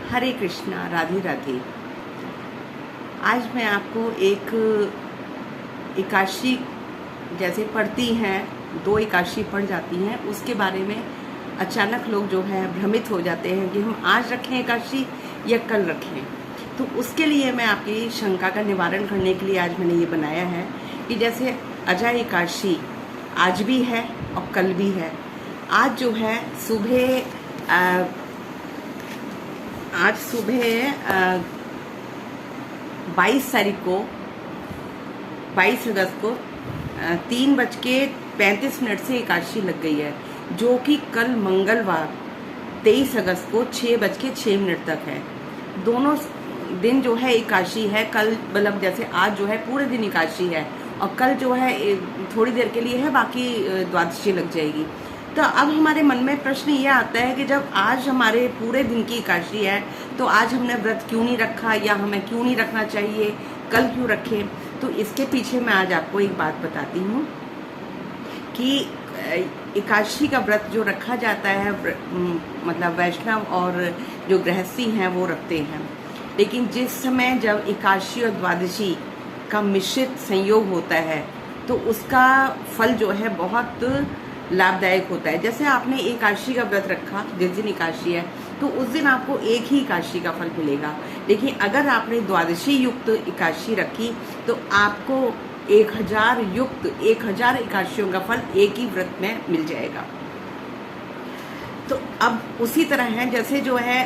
हरे कृष्णा, राधे राधे। आज मैं आपको एक एकादशी जैसे पढ़ती हैं, 2 एकादशी पढ़ जाती हैं, उसके बारे में अचानक लोग जो है भ्रमित हो जाते हैं कि हम आज रखें एकादशी या कल रखें। तो उसके लिए मैं आपकी शंका का निवारण करने के लिए आज मैंने ये बनाया है कि जैसे अजय एकादशी आज भी है और कल भी है। आज जो है सुबह 22 तारीख को 22 अगस्त को 3:35 से एकादशी लग गई है, जो कि कल मंगलवार 23 अगस्त को 6:06 तक है। दोनों दिन जो है एकादशी है। कल मतलब जैसे आज जो है पूरे दिन एकादशी है और कल जो है थोड़ी देर के लिए है, बाकी द्वादशी लग जाएगी। तो अब हमारे मन में प्रश्न ये आता है कि जब आज हमारे पूरे दिन की एकादशी है तो आज हमने व्रत क्यों नहीं रखा, या हमें क्यों नहीं रखना चाहिए, कल क्यों रखें। तो इसके पीछे मैं आज आपको एक बात बताती हूँ कि एकादशी का व्रत जो रखा जाता है मतलब वैष्णव और जो गृहस्थी हैं वो रखते हैं, लेकिन जिस समय जब एकादशी और द्वादशी का मिश्रित संयोग होता है तो उसका फल जो है बहुत लाभदायक होता है। जैसे आपने एकादशी का व्रत रखा, जिस दिन एकादशी है तो उस दिन आपको एक ही एकादशी का फल मिलेगा, लेकिन अगर आपने द्वादशी युक्त एकादशी रखी तो आपको 1000 युक्त 1000 एकादशियों का फल एक ही व्रत में मिल जाएगा। तो अब उसी तरह है जैसे जो है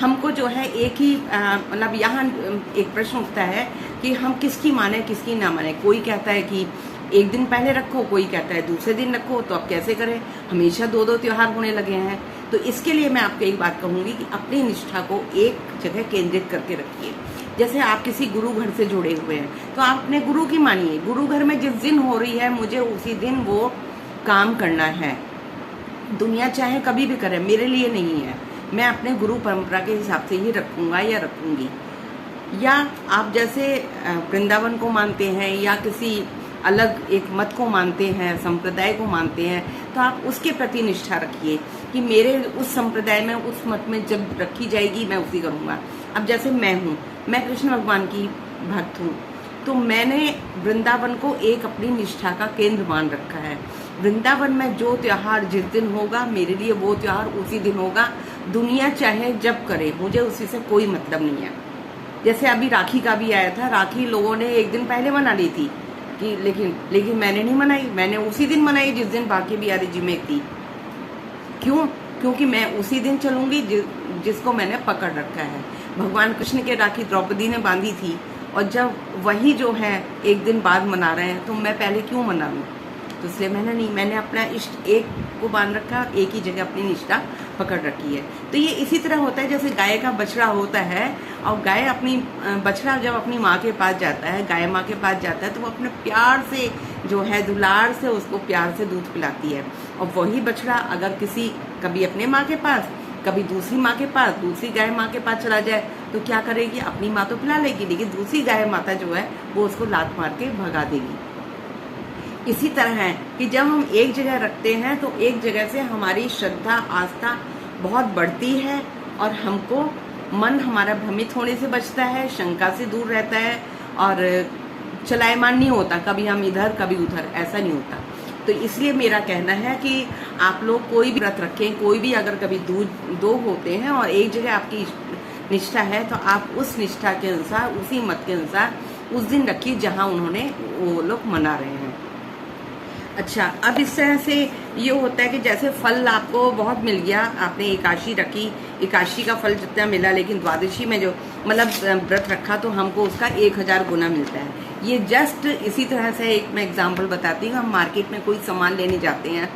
हमको जो है एक ही मतलब यहाँ एक प्रश्न उठता है कि हम किसकी माने किसकी ना माने। कोई कहता है कि एक दिन पहले रखो, कोई कहता है दूसरे दिन रखो। तो अब कैसे करें, हमेशा 2-2 त्योहार होने लगे हैं। तो इसके लिए मैं आपको एक बात कहूँगी कि अपनी निष्ठा को एक जगह केंद्रित करके रखिए। जैसे आप किसी गुरु घर से जुड़े हुए हैं तो आप अपने गुरु की मानिए। गुरु घर में जिस दिन हो रही है मुझे उसी दिन वो काम करना है। दुनिया चाहे कभी भी करे, मेरे लिए नहीं है। मैं अपने गुरु परंपरा के हिसाब से ही रखूँगा या रखूँगी। या आप जैसे वृंदावन को मानते हैं या किसी अलग एक मत को मानते हैं, संप्रदाय को मानते हैं, तो आप उसके प्रति निष्ठा रखिए कि मेरे उस संप्रदाय में, उस मत में जब रखी जाएगी मैं उसी करूँगा। अब जैसे मैं कृष्ण भगवान की भक्त हूँ, तो मैंने वृंदावन को एक अपनी निष्ठा का केंद्र मान रखा है। वृंदावन में जो त्योहार जिस दिन होगा मेरे लिए वो त्योहार उसी दिन होगा। दुनिया चाहे जब करे, मुझे उसी से कोई मतलब नहीं है। जैसे अभी राखी का भी आया था, राखी लोगों ने एक दिन पहले मना ली थी कि लेकिन मैंने नहीं मनाई। मैंने उसी दिन मनाई जिस दिन बाकी बिहारी जी में थी। क्यों? क्योंकि मैं उसी दिन चलूंगी जिसको मैंने पकड़ रखा है। भगवान कृष्ण के राखी द्रौपदी ने बांधी थी, और जब वही जो है एक दिन बाद मना रहे हैं तो मैं पहले क्यों मना लूँ। तो इसलिए मैंने अपना इष्ट एक को बांध रखा, एक ही जगह अपनी निष्ठा पकड़ रखी है। तो ये इसी तरह होता है जैसे गाय का बछड़ा होता है, और गाय अपनी बछड़ा जब अपनी माँ के पास जाता है, गाय माँ के पास जाता है, तो वो अपने प्यार से जो है दुलार से उसको प्यार से दूध पिलाती है। और वही बछड़ा अगर कभी अपने माँ के पास, कभी दूसरी माँ के पास, दूसरी गाय माँ के पास चला जाए तो क्या करेगी, अपनी माँ तो पिला लेगी, लेकिन दूसरी गाय माता जो है वो उसको लात मार के भगा देगी। इसी तरह है कि जब हम एक जगह रखते हैं तो एक जगह से हमारी श्रद्धा आस्था बहुत बढ़ती है और हमको मन हमारा भ्रमित होने से बचता है, शंका से दूर रहता है और चलायमान नहीं होता, कभी हम इधर कभी उधर, ऐसा नहीं होता। तो इसलिए मेरा कहना है कि आप लोग कोई भी व्रत रखें, कोई भी अगर कभी दो होते हैं और एक जगह आपकी निष्ठा है तो आप उस निष्ठा के अनुसार, उसी मत के अनुसार उस दिन रखिए जहाँ वो लोग मना रहे हैं। अच्छा, अब इस तरह से ये होता है कि जैसे फल आपको बहुत मिल गया, आपने एकादशी रखी, एकादशी का फल जितना मिला, लेकिन द्वादशी में जो मतलब व्रत रखा तो हमको उसका 1000 गुना मिलता है। ये जस्ट इसी तरह से एक मैं एग्जांपल बताती हूँ। हम मार्केट में कोई सामान लेने जाते हैं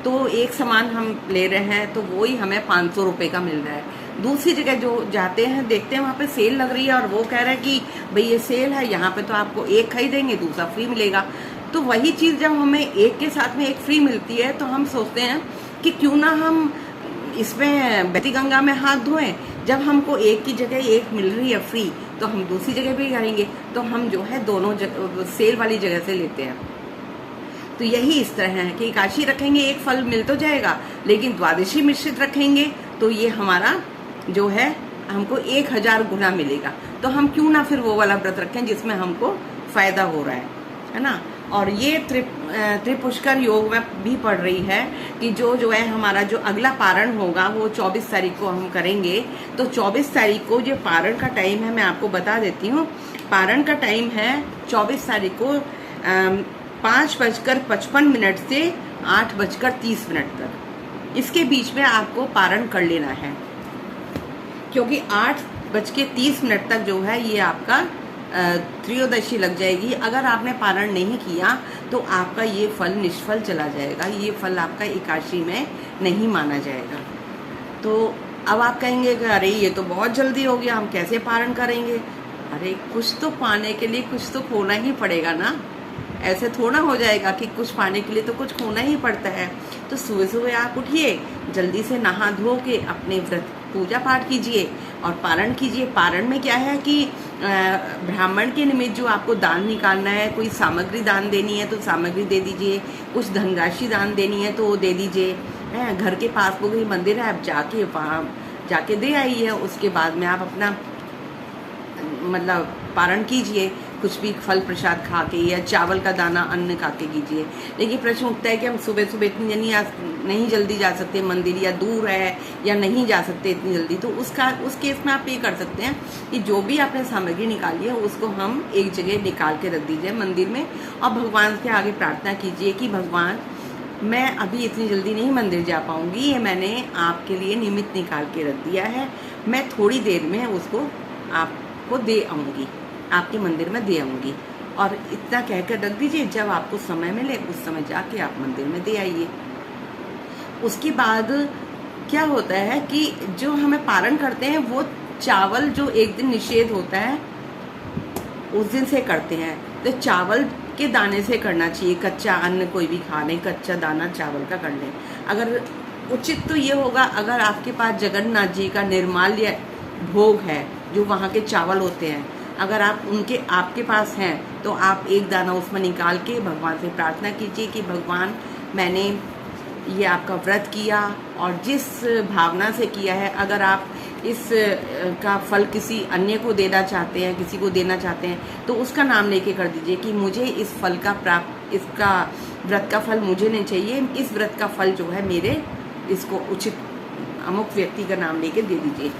तो एक सामान हम ले रहे हैं तो वही हमें 500 रुपये का मिल रहा है। दूसरी जगह जो जाते हैं देखते हैं वहाँ पे सेल लग रही है और वो कह रहा है कि भाई ये सेल है, यहाँ पे तो आपको एक खरीदेंगे दूसरा फ्री मिलेगा। तो वही चीज़ जब हमें एक के साथ में एक फ्री मिलती है तो हम सोचते हैं कि क्यों ना हम इसमें बहती गंगा में हाथ धोएं। जब हमको एक की जगह एक मिल रही है फ्री तो हम दूसरी जगह भी करेंगे, तो हम जो है दोनों सेल वाली जगह से लेते हैं। तो यही इस तरह है कि एकादशी रखेंगे एक फल मिल तो जाएगा, लेकिन द्वादशी मिश्रित रखेंगे तो ये हमारा जो है हमको 1000 गुना मिलेगा। तो हम क्यों ना फिर वो वाला व्रत रखें जिसमें हमको फायदा हो रहा है ना। और ये त्रिपुष्कर योग में भी पढ़ रही है कि जो है हमारा जो अगला पारण होगा वो 24 तारीख को हम करेंगे। तो 24 तारीख को जो पारण का टाइम है मैं आपको बता देती हूँ। पारण का टाइम है 24 तारीख को 5:55 से 8:30 तक। इसके बीच में आपको पारण कर लेना है, क्योंकि 8:30 तक जो है ये आपका त्रयोदशी लग जाएगी। अगर आपने पारण नहीं किया तो आपका ये फल निष्फल चला जाएगा, ये फल आपका एकादशी में नहीं माना जाएगा। तो अब आप कहेंगे कि अरे ये तो बहुत जल्दी हो गया, हम कैसे पारण करेंगे। अरे कुछ तो पाने के लिए कुछ तो खोना ही पड़ेगा ना। ऐसे थोड़ा हो जाएगा कि कुछ पाने के लिए तो कुछ खोना ही पड़ता है। तो सुबह सुबह आप उठिए, जल्दी से नहा धो के अपने व्रत पूजा पाठ कीजिए और पारण कीजिए। पारण में क्या है कि ब्राह्मण के निमित्त जो आपको दान निकालना है, कोई सामग्री दान देनी है तो सामग्री दे दीजिए, कुछ धनराशि दान देनी है तो वो दे दीजिए। घर के पास में कोई मंदिर है, आप जाके वहाँ जाके दे आइए। उसके बाद में आप अपना मतलब पारण कीजिए, कुछ भी फल प्रसाद खा के या चावल का दाना अन्न खा के कीजिए। लेकिन प्रश्न उठता है कि हम सुबह सुबह इतनी नहीं जल्दी जा सकते मंदिर, या दूर है या नहीं जा सकते इतनी जल्दी। तो उस केस में आप ये कर सकते हैं कि जो भी आपने सामग्री निकाली है उसको हम एक जगह निकाल के रख दीजिए मंदिर में, और भगवान के आगे प्रार्थना कीजिए कि भगवान मैं अभी इतनी जल्दी नहीं मंदिर जा पाऊँगी, ये मैंने आपके लिए निमित्त निकाल के रख दिया है, मैं थोड़ी देर में उसको आपको दे आऊँगी, आपके मंदिर में दे आऊँगी। और इतना कहकर रख दीजिए, जब आपको समय मिले उस समय जाके आप मंदिर में दे आइए। उसके बाद क्या होता है कि जो हमें पारण करते हैं वो चावल जो एक दिन निषेध होता है उस दिन से करते हैं, तो चावल के दाने से करना चाहिए। कच्चा अन्न कोई भी खा लें, कच्चा दाना चावल का कर लें। अगर उचित तो ये होगा अगर आपके पास जगन्नाथ जी का निर्माल्य भोग है, जो वहाँ के चावल होते हैं, अगर आपके पास हैं तो आप एक दाना उसमें निकाल के भगवान से प्रार्थना कीजिए कि भगवान मैंने ये आपका व्रत किया और जिस भावना से किया है, अगर आप इस का फल किसी अन्य को देना चाहते हैं, किसी को देना चाहते हैं, तो उसका नाम लेके कर दीजिए कि मुझे इस फल का इसका व्रत का फल मुझे नहीं चाहिए, इस व्रत का फल जो है मेरे इसको उचित अमुक व्यक्ति का नाम लेके दे दीजिए।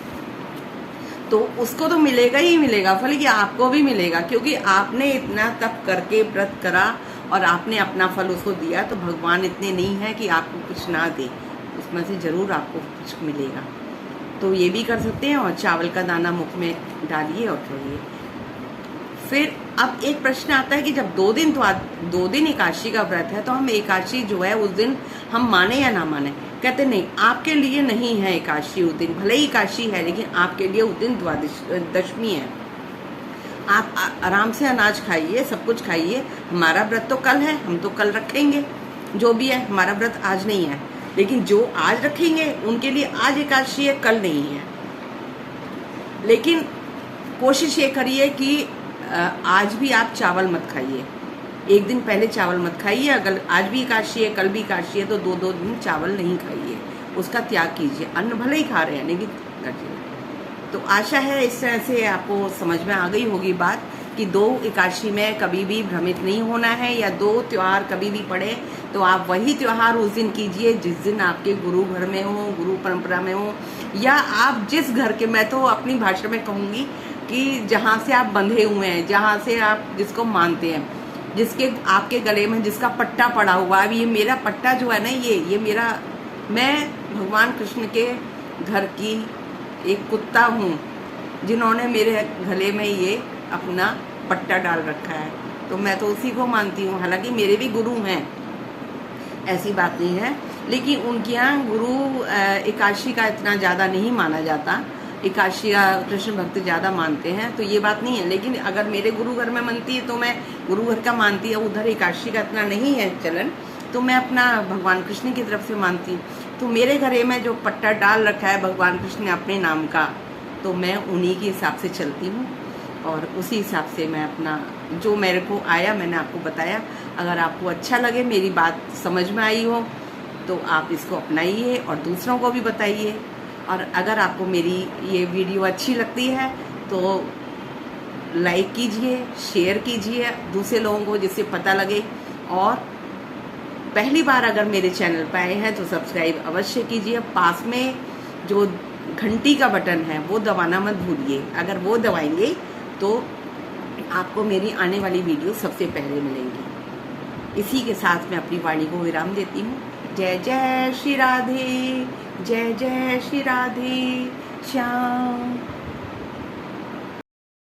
तो उसको तो मिलेगा ही मिलेगा फल, कि आपको भी मिलेगा, क्योंकि आपने इतना तप करके व्रत करा और आपने अपना फल उसको दिया। तो भगवान इतने नहीं है कि आपको कुछ ना दे, उसमें से ज़रूर आपको कुछ मिलेगा। तो ये भी कर सकते हैं। और चावल का दाना मुख में डालिए और खाइए। फिर अब एक प्रश्न आता है कि जब 2 दिन एकादशी का व्रत है, तो हम एकादशी जो है उस दिन हम माने या ना माने। कहते नहीं, आपके लिए नहीं है एकादशी उस दिन, भले ही एकादशी है लेकिन आपके लिए उस दिन दशमी है। आप आराम से अनाज खाइए, सब कुछ खाइए। हमारा व्रत तो कल है, हम तो कल रखेंगे जो भी है, हमारा व्रत आज नहीं है। लेकिन जो आज रखेंगे उनके लिए आज एकादशी है, कल नहीं है। लेकिन कोशिश ये करिए कि आज भी आप चावल मत खाइए, एक दिन पहले चावल मत खाइए। अगर आज भी एकादशी है, कल भी एकादशी है, तो 2 दिन चावल नहीं खाइए, उसका त्याग कीजिए। अन्न भले ही खा रहे हैं लेकिन करिए। तो आशा है इस तरह से आपको समझ में आ गई होगी बात कि 2 एकादशी में कभी भी भ्रमित नहीं होना है, या 2 त्यौहार कभी भी पड़े तो आप वही त्यौहार उस दिन कीजिए जिस दिन आपके गुरु घर में हो, गुरु परंपरा में हो, या आप जिस घर के, मैं तो अपनी भाषा में कहूँगी कि जहाँ से आप बंधे हुए हैं, जहाँ से आप जिसको मानते हैं, जिसके आपके गले में जिसका पट्टा पड़ा हुआ है। ये मेरा पट्टा जो है ना, ये मेरा, मैं भगवान कृष्ण के घर की एक कुत्ता हूँ जिन्होंने मेरे गले में ये अपना पट्टा डाल रखा है, तो मैं तो उसी को मानती हूँ। हालांकि मेरे भी गुरु हैं, ऐसी बात नहीं है, लेकिन उनके यहाँ गुरु एकादशी का इतना ज़्यादा नहीं माना जाता। एकादशी का कृष्ण भक्त ज़्यादा मानते हैं, तो ये बात नहीं है। लेकिन अगर मेरे गुरु घर में मनती है तो मैं गुरु घर का मानती है, उधर एकादशी का इतना नहीं है चलन, तो मैं अपना भगवान कृष्ण की तरफ से मानती हूँ। तो मेरे घरे में जो पट्टा डाल रखा है भगवान कृष्ण ने अपने नाम का, तो मैं उन्हीं के हिसाब से चलती हूँ और उसी हिसाब से मैं अपना जो मेरे को आया मैंने आपको बताया। अगर आपको अच्छा लगे, मेरी बात समझ में आई हो, तो आप इसको अपनाइए और दूसरों को भी बताइए। और अगर आपको मेरी ये वीडियो अच्छी लगती है तो लाइक कीजिए, शेयर कीजिए दूसरे लोगों को, जिससे पता लगे। और पहली बार अगर मेरे चैनल पर आए हैं तो सब्सक्राइब अवश्य कीजिए। पास में जो घंटी का बटन है वो दबाना मत भूलिए। अगर वो दबाएंगे तो आपको मेरी आने वाली वीडियो सबसे पहले मिलेंगी। इसी के साथ मैं अपनी वाणी को विराम देती हूँ। जय जय श्री राधे, जय जय श्री राधे श्याम।